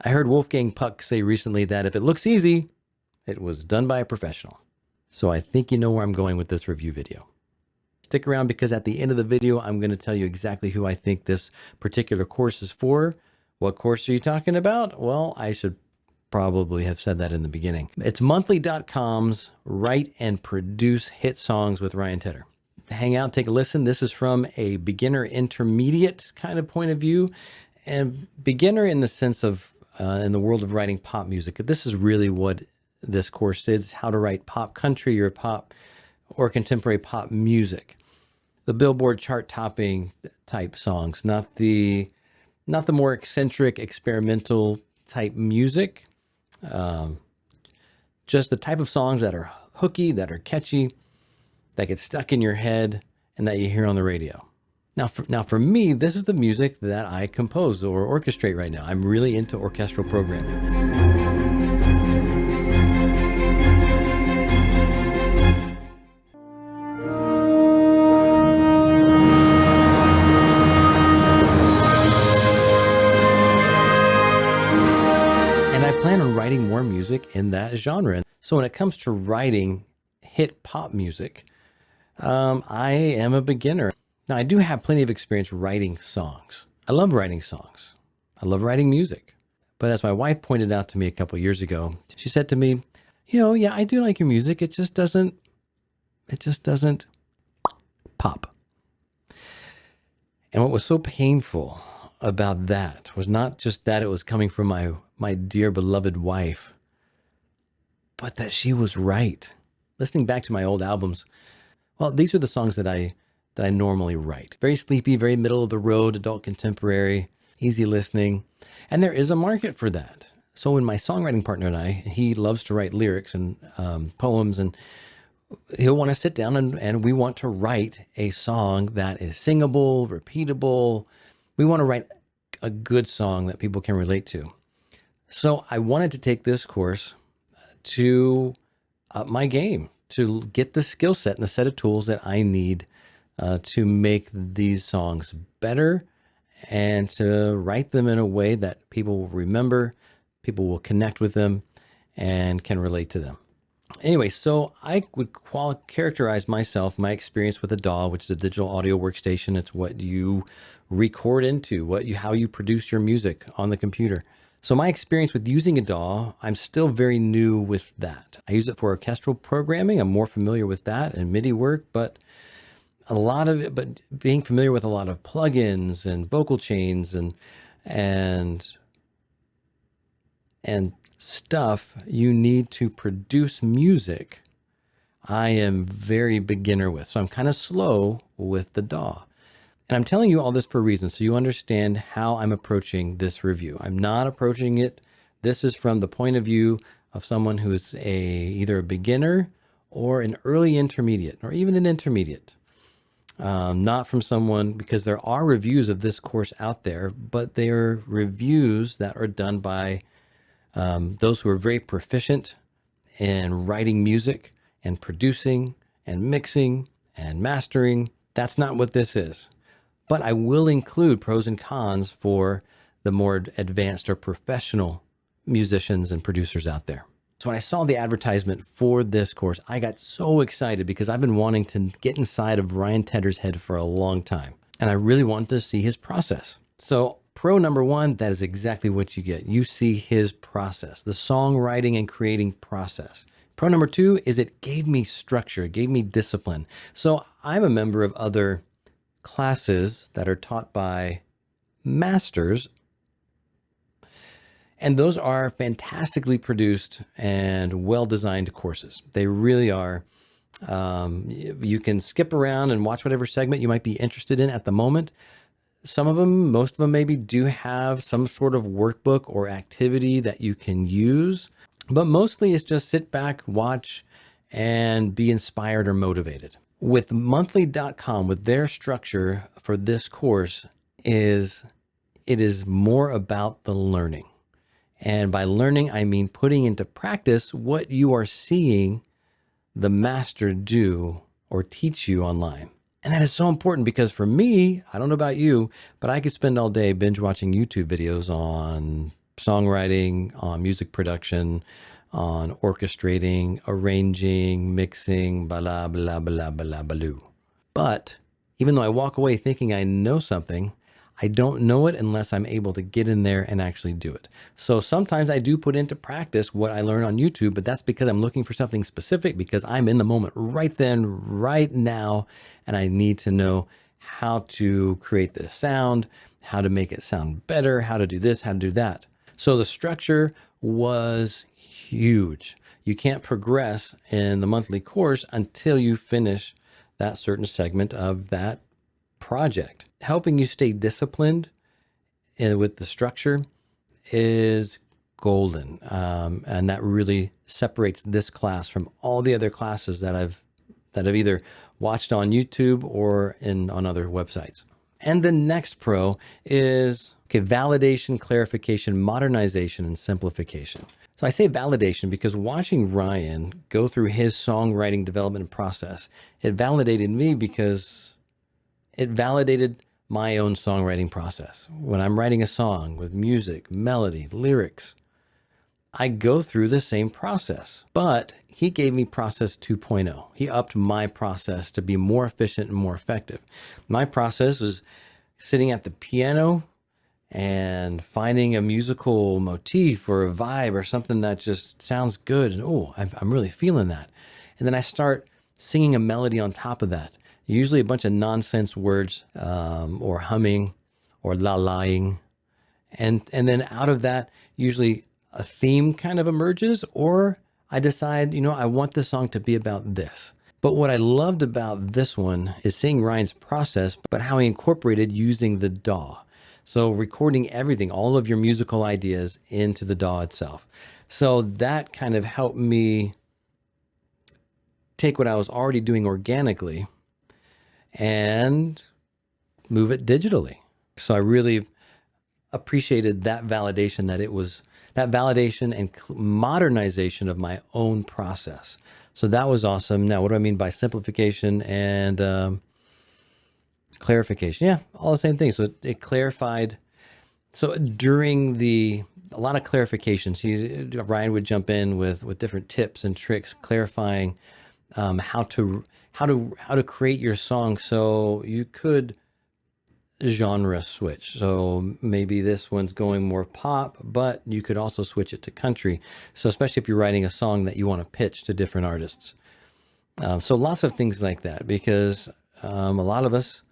I heard Wolfgang Puck say recently that if it looks easy, it was done by a professional. So I think you know where I'm going with this review video. Stick around because at the end of the video, I'm going to tell you exactly who I think this particular course is for. What course are you talking about? Well, I should probably have said that in the beginning. It's monthly.com's Write and Produce Hit Songs with Ryan Tedder. Hang out, take a listen. This is from a beginner intermediate kind of point of view, and beginner in the sense of in the world of writing pop music. This is really what this course is, how to write pop country or pop or contemporary pop music. The Billboard chart topping type songs, not the more eccentric experimental type music. Just the type of songs that are hooky, that are catchy, that get stuck in your head and that you hear on the radio. Now for me, this is the music that I compose or orchestrate right now. I'm really into orchestral programming. And I plan on writing more music in that genre. So when it comes to writing hit pop music, I am a beginner. Now, I do have plenty of experience writing songs. I love writing songs. I love writing music. But as my wife pointed out to me a couple years ago, she said to me, yeah, I do like your music. It just doesn't pop. And what was so painful about that was not just that it was coming from my dear beloved wife, but that she was right. Listening back to my old albums, well, these are the songs that I normally write. Very sleepy, very middle of the road, adult contemporary, easy listening. And there is a market for that. So when my songwriting partner and he loves to write lyrics and poems, and he'll want to sit down and we want to write a song that is singable, repeatable. We want to write a good song that people can relate to. So I wanted to take this course to up my game, to get the skill set and the set of tools that I need to make these songs better and to write them in a way that people will remember, people will connect with them, and can relate to them. Anyway, so I would characterize my experience with a DAW, which is a digital audio workstation. It's what you record into, how you produce your music on the computer. So my experience with using a DAW, I'm still very new with that. I use it for orchestral programming. I'm more familiar with that and MIDI work, but being familiar with a lot of plugins and vocal chains and stuff you need to produce music, I am very beginner with. So I'm kind of slow with the DAW. And I'm telling you all this for a reason, so you understand how I'm approaching this review. I'm not approaching it. This is from the point of view of someone who is either a beginner or an early intermediate, or even an intermediate. Not from someone, because there are reviews of this course out there, but they are reviews that are done by those who are very proficient in writing music and producing and mixing and mastering. That's not what this is. But I will include pros and cons for the more advanced or professional musicians and producers out there. So when I saw the advertisement for this course, I got so excited because I've been wanting to get inside of Ryan Tedder's head for a long time. And I really wanted to see his process. So pro number one, that is exactly what you get. You see his process, the songwriting and creating process. Pro number two is it gave me structure, it gave me discipline. So I'm a member of other classes that are taught by masters, and those are fantastically produced and well-designed courses. They really are. You can skip around and watch whatever segment you might be interested in at the moment. Some of them, most of them maybe do have some sort of workbook or activity that you can use, but mostly it's just sit back, watch, and be inspired or motivated. With monthly.com, with their structure for this course, it is more about the learning. And by learning, I mean putting into practice what you are seeing the master do or teach you online. And that is so important because for me, I don't know about you, but I could spend all day binge watching YouTube videos on songwriting, on music production, on orchestrating, arranging, mixing, blah, blah, blah, blah, blah. But even though I walk away thinking I know something, I don't know it unless I'm able to get in there and actually do it. So sometimes I do put into practice what I learn on YouTube, but that's because I'm looking for something specific, because I'm in the moment right then, right now, and I need to know how to create the sound, how to make it sound better, how to do this, how to do that. So the structure was huge. You can't progress in the monthly course until you finish that certain segment of that project. Helping you stay disciplined with the structure is golden. And that really separates this class from all the other classes that I've either watched on YouTube or on other websites. And the next pro is validation, clarification, modernization, and simplification. So I say validation because watching Ryan go through his songwriting development process, it validated me because it validated my own songwriting process. When I'm writing a song with music, melody, lyrics, I go through the same process, but he gave me process 2.0. He upped my process to be more efficient and more effective. My process was sitting at the piano and finding a musical motif or a vibe or something that just sounds good. And I'm really feeling that. And then I start singing a melody on top of that. Usually a bunch of nonsense words, or humming or la-laing. And then out of that, usually a theme kind of emerges, or I decide, I want the song to be about this. But what I loved about this one is seeing Ryan's process, but how he incorporated using the DAW. So recording everything, all of your musical ideas into the DAW itself. So that kind of helped me take what I was already doing organically and move it digitally. So I really appreciated that validation, that it was that validation and modernization of my own process. So that was awesome. Now, what do I mean by simplification and clarification? Yeah, all the same thing. So it clarified. So during a lot of clarifications, Ryan would jump in with different tips and tricks, clarifying how to create your song so you could genre switch. So maybe this one's going more pop, but you could also switch it to country. So especially if you're writing a song that you want to pitch to different artists. So lots of things like that, because a lot of us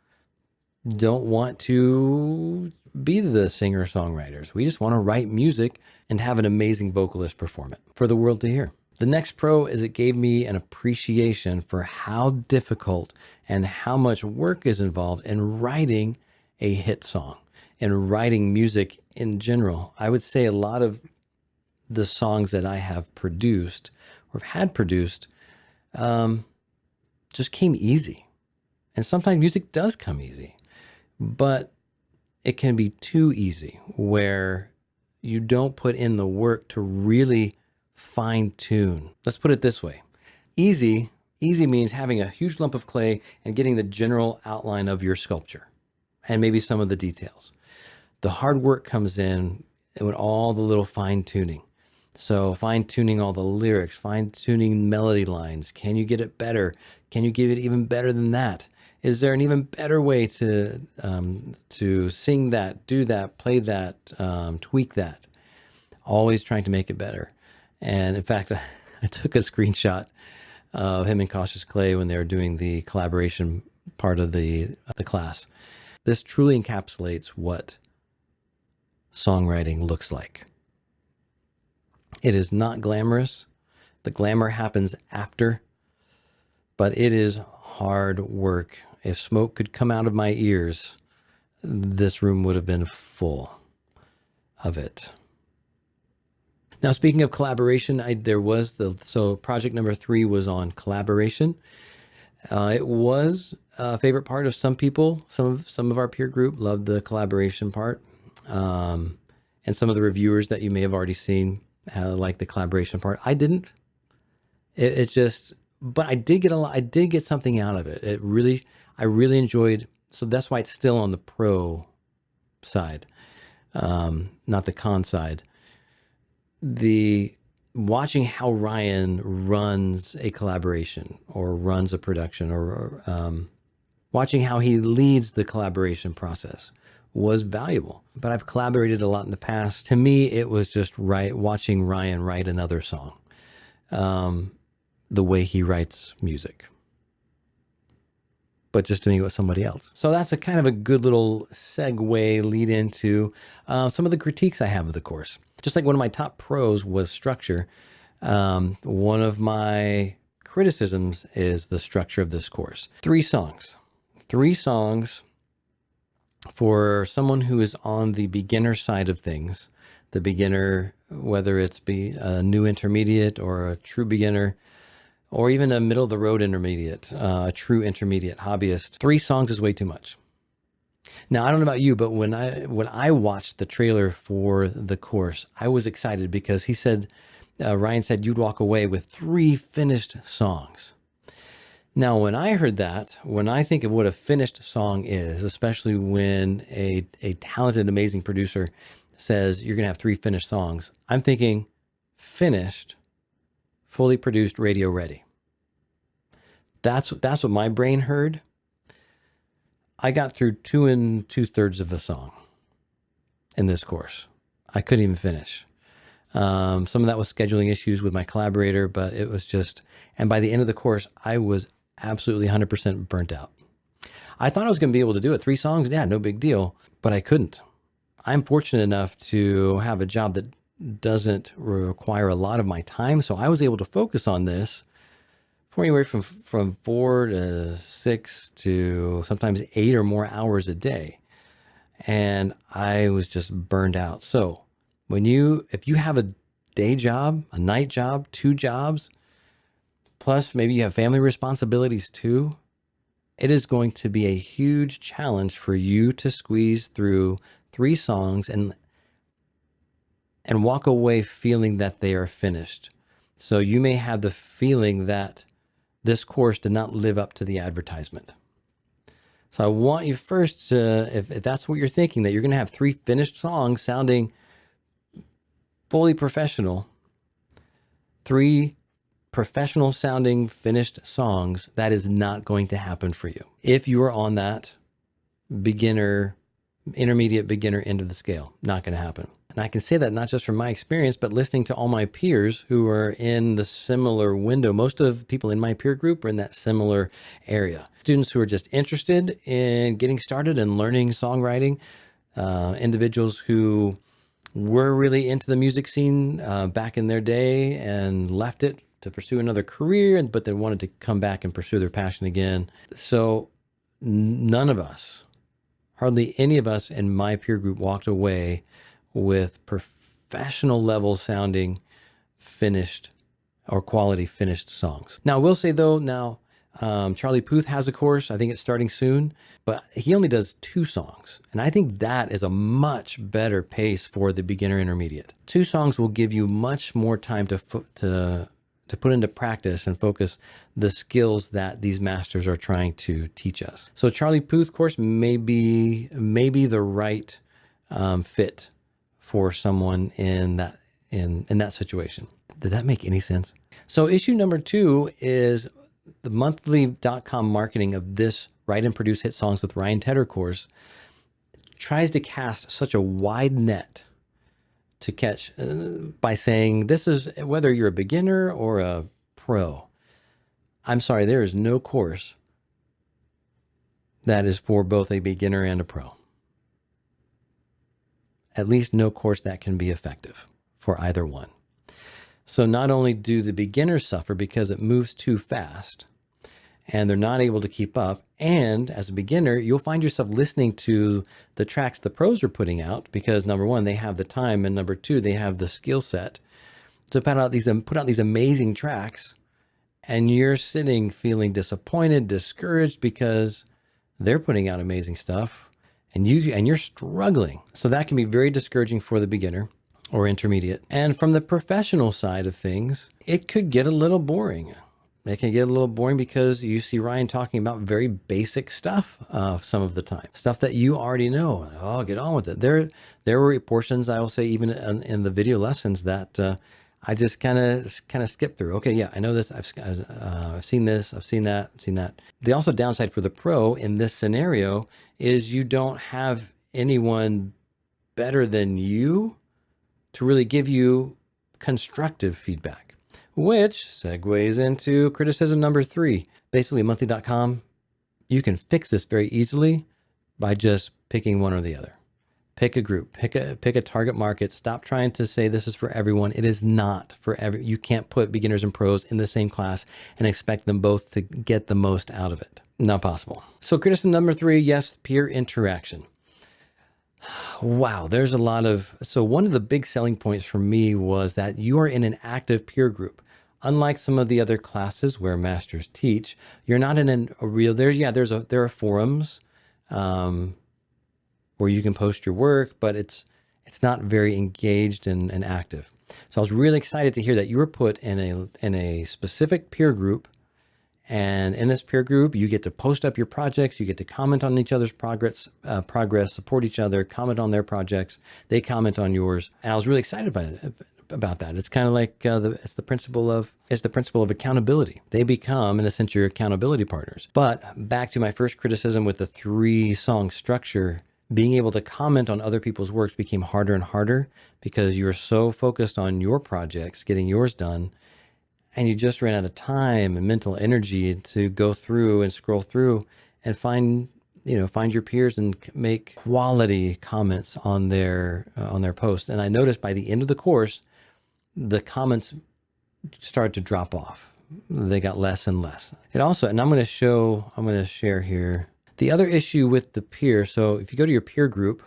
don't want to be the singer-songwriters. We just want to write music and have an amazing vocalist perform it for the world to hear. The next pro is it gave me an appreciation for how difficult and how much work is involved in writing a hit song and writing music in general. I would say a lot of the songs that I have produced or had produced just came easy. And sometimes music does come easy, but it can be too easy where you don't put in the work to really fine tune. Let's put it this way. Easy means having a huge lump of clay and getting the general outline of your sculpture and maybe some of the details. The hard work comes in with all the little fine tuning. So fine tuning all the lyrics, fine tuning melody lines. Can you get it better? Can you give it even better than that? Is there an even better way to sing that, do that, play that, tweak that? Always trying to make it better. And in fact, I took a screenshot of him and Cautious Clay when they were doing the collaboration part of the class. This truly encapsulates what songwriting looks like. It is not glamorous. The glamour happens after, but it is hard work. If smoke could come out of my ears, this room would have been full of it. Now, speaking of collaboration, so project number 3 was on collaboration. It was a favorite part of some people. Some of our peer group loved the collaboration part. And some of the reviewers that you may have already seen liked the collaboration part. I didn't. But I did get something out of it. I really enjoyed. So that's why it's still on the pro side, not the con side. the watching how Ryan runs a collaboration or runs a production, or watching how he leads the collaboration process was valuable. But I've collaborated a lot in the past. To me, it was just watching Ryan write another song, the way he writes music, but just doing it with somebody else. So that's a kind of a good little segue lead into some of the critiques I have of the course. Just like one of my top pros was structure, one of my criticisms is the structure of this course. 3 songs. 3 songs for someone who is on the beginner side of things. The beginner, whether it's be a new intermediate or a true beginner, or even a middle of the road intermediate, a true intermediate hobbyist, 3 songs is way too much. Now, I don't know about you, but when I watched the trailer for the course, I was excited because he said, Ryan said you'd walk away with 3 finished songs. Now, when I heard that, when I think of what a finished song is, especially when a talented, amazing producer says you're going to have 3 finished songs, I'm thinking finished, fully produced, radio ready. That's what my brain heard. I got through 2 2/3 of a song in this course. I couldn't even finish. Some of that was scheduling issues with my collaborator, but it was just, and by the end of the course, I was absolutely 100% burnt out. I thought I was going to be able to do it. 3 songs, yeah, no big deal, but I couldn't. I'm fortunate enough to have a job that doesn't require a lot of my time, so I was able to focus on this for anywhere from 4 to 6 to sometimes 8 or more hours a day, and I was just burned out. So if you have a day job, a night job, 2 jobs, plus maybe you have family responsibilities too, it is going to be a huge challenge for you to squeeze through 3 songs and walk away feeling that they are finished. So you may have the feeling that this course did not live up to the advertisement. So I want you first to, if that's what you're thinking, that you're going to have 3 finished songs sounding fully professional, 3 professional sounding finished songs, that is not going to happen for you. If you are on that beginner, intermediate beginner end of the scale, not going to happen. And I can say that not just from my experience, but listening to all my peers who are in the similar window. Most of the people in my peer group are in that similar area. Students who are just interested in getting started and learning songwriting, individuals who were really into the music scene back in their day and left it to pursue another career, but then wanted to come back and pursue their passion again. So none of us, hardly any of us in my peer group walked away with professional level sounding finished or quality finished songs. Now, I will say though, Charlie Puth has a course. I think it's starting soon, but he only does 2 songs. And I think that is a much better pace for the beginner intermediate. 2 songs will give you much more time to put into practice and focus the skills that these masters are trying to teach us. So Charlie Puth course may be the right fit for someone in that situation. Did that make any sense? So issue number 2 is the monthly.com marketing of this Write and Produce Hit Songs with Ryan Tedder course tries to cast such a wide net to catch by saying this is whether you're a beginner or a pro. I'm sorry, there is no course that is for both a beginner and a pro. At least no course that can be effective for either one. So not only do the beginners suffer because it moves too fast and they're not able to keep up, and as a beginner, you'll find yourself listening to the tracks the pros are putting out because number 1, they have the time, and number 2, they have the skill set to put out these amazing tracks, and you're sitting feeling disappointed, discouraged because they're putting out amazing stuff and you're struggling. So that can be very discouraging for the beginner or intermediate. And from the professional side of things, it could get a little boring. It can get a little boring because you see Ryan talking about very basic stuff some of the time, stuff that you already know. Oh, get on with it. There were portions, I will say, even in the video lessons that I just kind of skip through. Okay, yeah, I know this. I've seen this. I've seen that. I've seen that. The also downside for the pro in this scenario is you don't have anyone better than you to really give you constructive feedback, which segues into criticism number 3. Basically, monthly.com, you can fix this very easily by just picking one or the other. Pick a group, pick a target market. Stop trying to say this is for everyone. It is not for you can't put beginners and pros in the same class and expect them both to get the most out of it. Not possible. So criticism number 3, yes, peer interaction. Wow, there's a lot of, so one of the big selling points for me was that you are in an active peer group. Unlike some of the other classes where masters teach, you're not in a real, there are forums where you can post your work, but it's not very engaged and active. So I was really excited to hear that you were put in a specific peer group. And in this peer group, you get to post up your projects. You get to comment on each other's progress, support each other, comment on their projects. They comment on yours. And I was really excited about that. It's kind of like it's the principle of accountability. They become, in a sense, your accountability partners. But back to my first criticism with the 3-song structure, being able to comment on other people's works became harder and harder because you're so focused on your projects, getting yours done, and you just ran out of time and mental energy to go through and scroll through and find your peers and make quality comments on their post. And I noticed by the end of the course, the comments started to drop off. They got less and less. It also, and I'm going to share here the other issue with the peer. So if you go to your peer group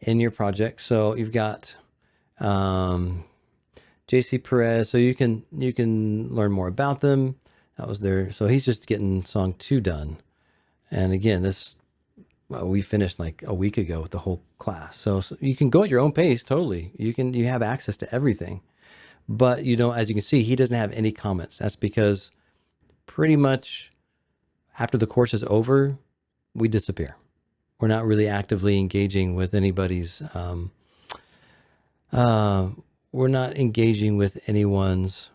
in your project, so you've got JC Perez, so you can learn more about them. That was there. So he's just getting song 2 done. And again, we finished like a week ago with the whole class. So you can go at your own pace, totally. You have access to everything. But as you can see, he doesn't have any comments. That's because pretty much after the course is over, we disappear. We're not really actively engaging with anybody's we're not engaging with anyone's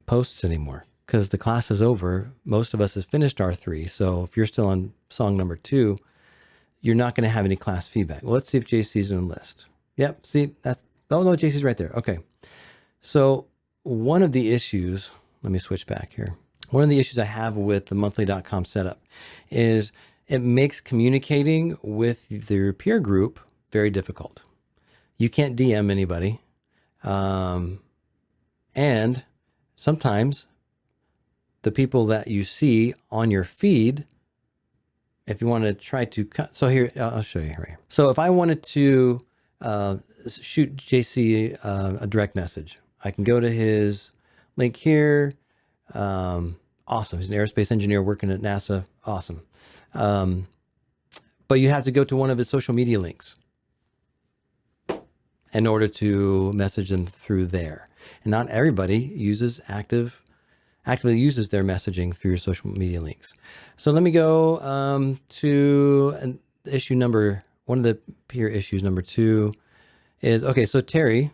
posts anymore because the class is over. Most of us has finished our 3. So if you're still on song number 2, you're not going to have any class feedback. Well, let's see if JC's in the list. Yep. See, no, JC's right there. Okay. So one of the issues, let me switch back here. One of the issues I have with the monthly.com setup is it makes communicating with your peer group very difficult. You can't DM anybody. And sometimes the people that you see on your feed, if you want to try to cut, so here, I'll show you right here. So if I wanted to shoot JC a direct message, I can go to his link here. Awesome. He's an aerospace engineer working at NASA. Awesome. But you have to go to one of his social media links in order to message them through there. And not everybody actively uses their messaging through your social media links. So let me go to one of the peer issues, number 2 is, okay, so Terry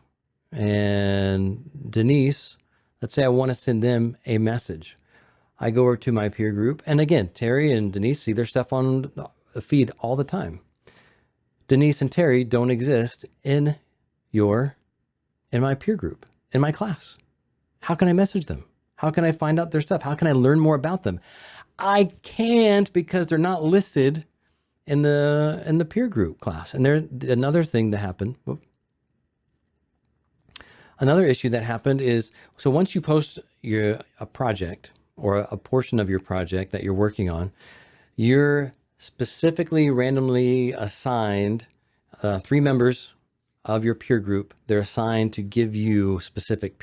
and Denise, let's say I want to send them a message. I go over to my peer group, and again, Terry and Denise see their stuff on the feed all the time. Denise and Terry don't exist in my peer group, in my class. How can I message them? How can I find out their stuff? How can I learn more about them? I can't because they're not listed in the peer group class. And another thing that happened. Another issue that happened is, so once you post a project or a portion of your project that you're working on, you're specifically randomly assigned 3 members of your peer group. They're assigned to give you specific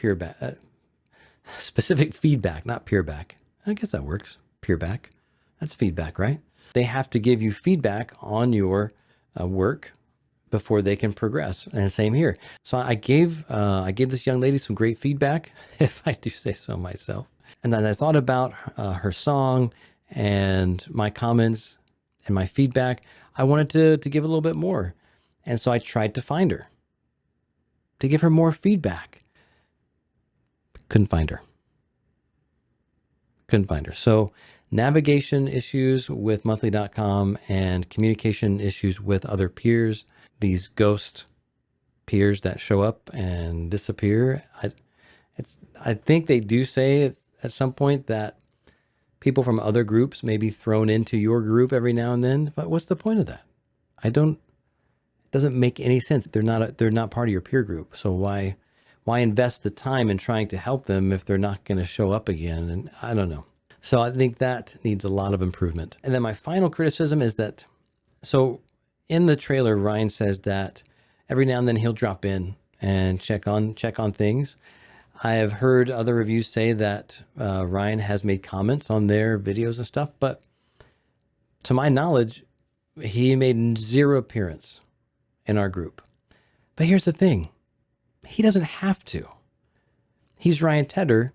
feedback, not peer back. I guess that works. Peer back. That's feedback, right? They have to give you feedback on your work before they can progress. And same here. So I gave this young lady some great feedback, if I do say so myself. And then I thought about her song and my comments and my feedback. I wanted to give a little bit more. And so I tried to find her, to give her more feedback. Couldn't find her. So navigation issues with monthly.com and communication issues with other peers, these ghost peers that show up and disappear. I think they do say at some point that people from other groups may be thrown into your group every now and then, but what's the point of that? It doesn't make any sense. They're not part of your peer group. So why invest the time in trying to help them if they're not going to show up again? And I don't know. So I think that needs a lot of improvement. And then my final criticism is that, so in the trailer, Ryan says that every now and then he'll drop in and check on things. I have heard other reviews say that Ryan has made comments on their videos and stuff, but to my knowledge, he made zero appearance in our group. But here's the thing. He doesn't have to. He's Ryan Tedder.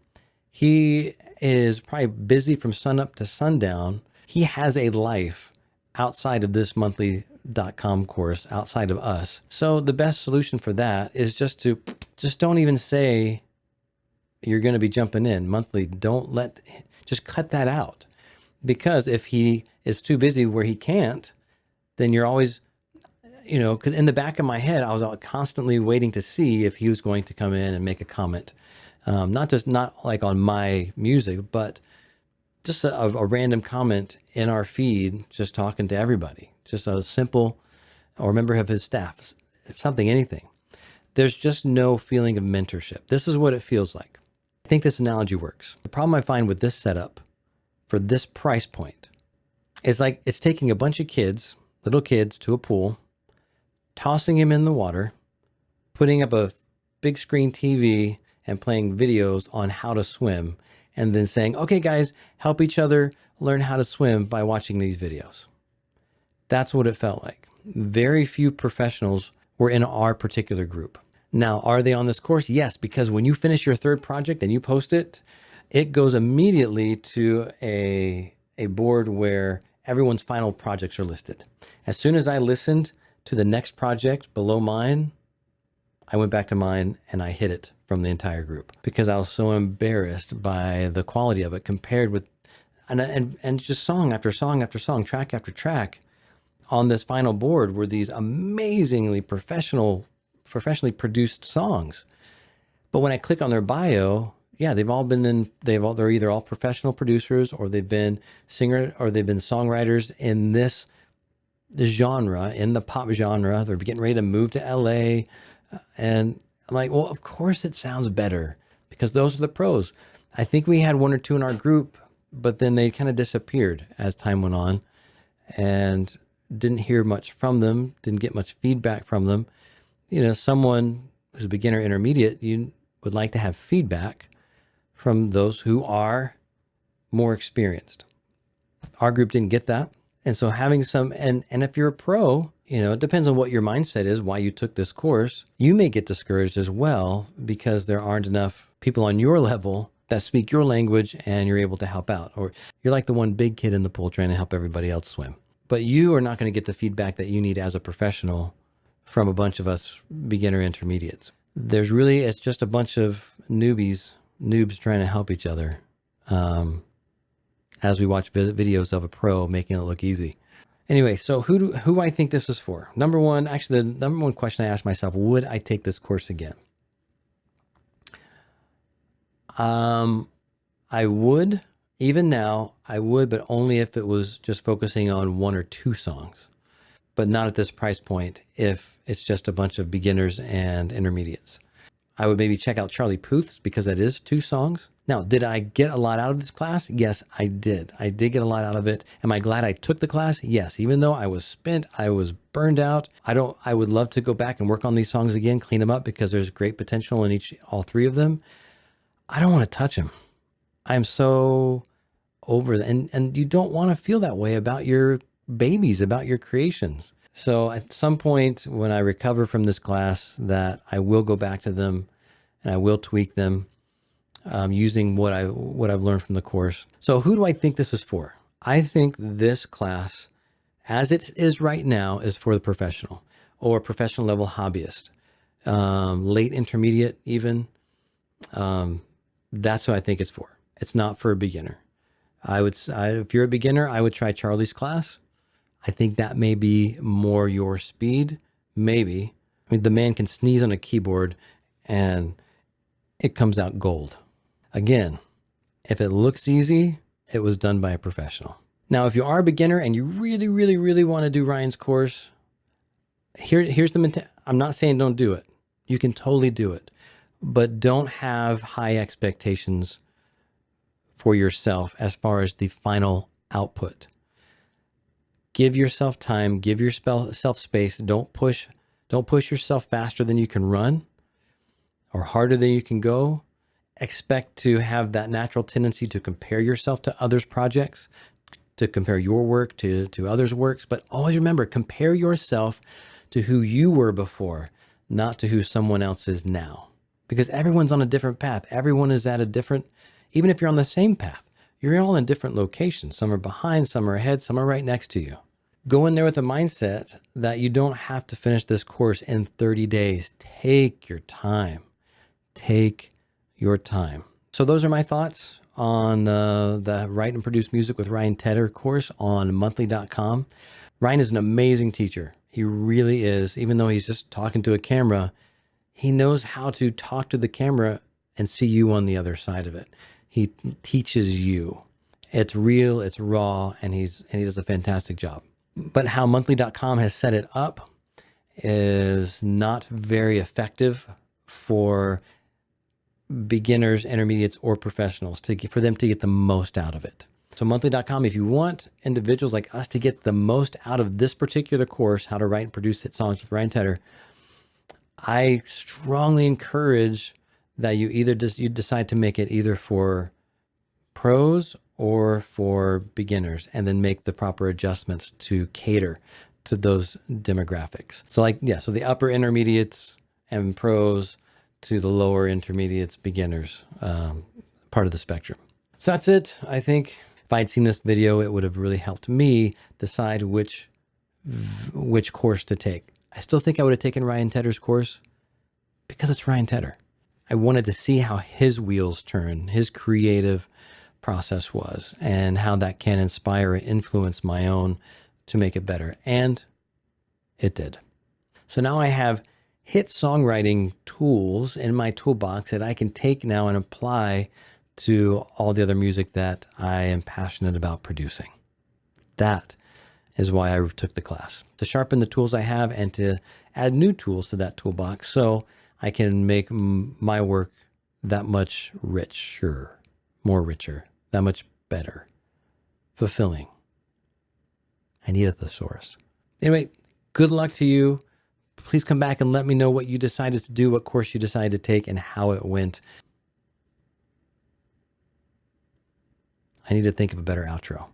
He is probably busy from sunup to sundown. He has a life outside of this monthly.com course, outside of us. So the best solution for that is just don't even say you're going to be jumping in monthly. Just cut that out. Because if he is too busy where he can't, then you're always, because in the back of my head, I was constantly waiting to see if he was going to come in and make a comment. Not like on my music, but just a random comment in our feed, just talking to everybody, just a simple, or a member of his staff, anything. There's just no feeling of mentorship. This is what it feels like. I think this analogy works. The problem I find with this setup for this price point is like it's taking a bunch of little kids to a pool, tossing him in the water, putting up a big screen TV and playing videos on how to swim, and then saying, okay, guys, help each other learn how to swim by watching these videos. That's what it felt like. Very few professionals were in our particular group. Now, are they on this course? Yes, because when you finish your third project and you post it, it goes immediately to a board where everyone's final projects are listed. As soon as I listened to the next project below mine, I went back to mine and I hid it from the entire group because I was so embarrassed by the quality of it compared with, and just song after song after song, track after track on this final board were these amazingly professionally produced songs. But when I click on their bio, yeah, they're either all professional producers or they've been songwriters in this genre, in the pop genre. They're getting ready to move to LA. And I'm like, well, of course it sounds better because those are the pros. I think we had one or two in our group, but then they kind of disappeared as time went on and didn't hear much from them, didn't get much feedback from them. Someone who's a beginner intermediate, you would like to have feedback from those who are more experienced. Our group didn't get that. And so having and if you're a pro, it depends on what your mindset is, why you took this course. You may get discouraged as well because there aren't enough people on your level that speak your language and you're able to help out. Or you're like the one big kid in the pool trying to help everybody else swim. But you are not going to get the feedback that you need as a professional from a bunch of us beginner intermediates. It's just a bunch of noobs trying to help each other as we watch videos of a pro making it look easy. Anyway, so who I think this is for? The number one question I asked myself, would I take this course again? I would, even now, but only if it was just focusing on one or two songs, but not at this price point if it's just a bunch of beginners and intermediates. I would maybe check out Charlie Puth's because that is 2 songs. Now, did I get a lot out of this class? Yes, I did. I did get a lot out of it. Am I glad I took the class? Yes, even though I was spent, I was burned out. I would love to go back and work on these songs again, clean them up because there's great potential in all 3 of them. I don't want to touch them. I'm so over that. And you don't want to feel that way about your babies, about your creations. So at some point when I recover from this class that I will go back to them and I will tweak them. using what I've learned from the course. So who do I think this is for? I think this class, as it is right now, is for the professional or professional level hobbyist, late intermediate even. That's who I think it's for. It's not for a beginner. If you're a beginner, I would try Charlie's class. I think that may be more your speed. Maybe. I mean, the man can sneeze on a keyboard and it comes out gold. Again, if it looks easy, it was done by a professional. Now, if you are a beginner and you really, really, really want to do Ryan's course, here's the I'm not saying don't do it. You can totally do it, but don't have high expectations for yourself as far as the final output. Give yourself time, give yourself space. Don't push yourself faster than you can run or harder than you can go. Expect to have that natural tendency to compare yourself to others' projects, to compare your work to others' works. But always remember, compare yourself to who you were before, not to who someone else is now. Because everyone's on a different path. Everyone is at a different, even if you're on the same path, you're all in different locations. Some are behind, some are ahead, some are right next to you. Go in there with a mindset that you don't have to finish this course in 30 days. Take your time. Take your time. So those are my thoughts on the Write and Produce Music with Ryan Tedder course on monthly.com. Ryan is an amazing teacher. He really is. Even though he's just talking to a camera, he knows how to talk to the camera and see you on the other side of it. He teaches you. It's real, it's raw, and he does a fantastic job. But how monthly.com has set it up is not very effective for beginners, intermediates, or professionals for them to get the most out of it. So monthly.com, if you want individuals like us to get the most out of this particular course, how to write and produce hit songs with Ryan Tedder, I strongly encourage that you decide to make it either for pros or for beginners, and then make the proper adjustments to cater to those demographics. So so the upper intermediates and pros to the lower intermediates, beginners, part of the spectrum. So that's it. I think if I'd seen this video, it would have really helped me decide which course to take. I still think I would have taken Ryan Tedder's course because it's Ryan Tedder. I wanted to see how his wheels turn, his creative process was, and how that can inspire and influence my own to make it better. And it did. So now I have hit songwriting tools in my toolbox that I can take now and apply to all the other music that I am passionate about producing. That is why I took the class, to sharpen the tools I have and to add new tools to that toolbox so I can make my work that much richer, more richer, that much better, fulfilling. I need a thesaurus. Anyway, good luck to you. Please come back and let me know what you decided to do, what course you decided to take, and how it went. I need to think of a better outro.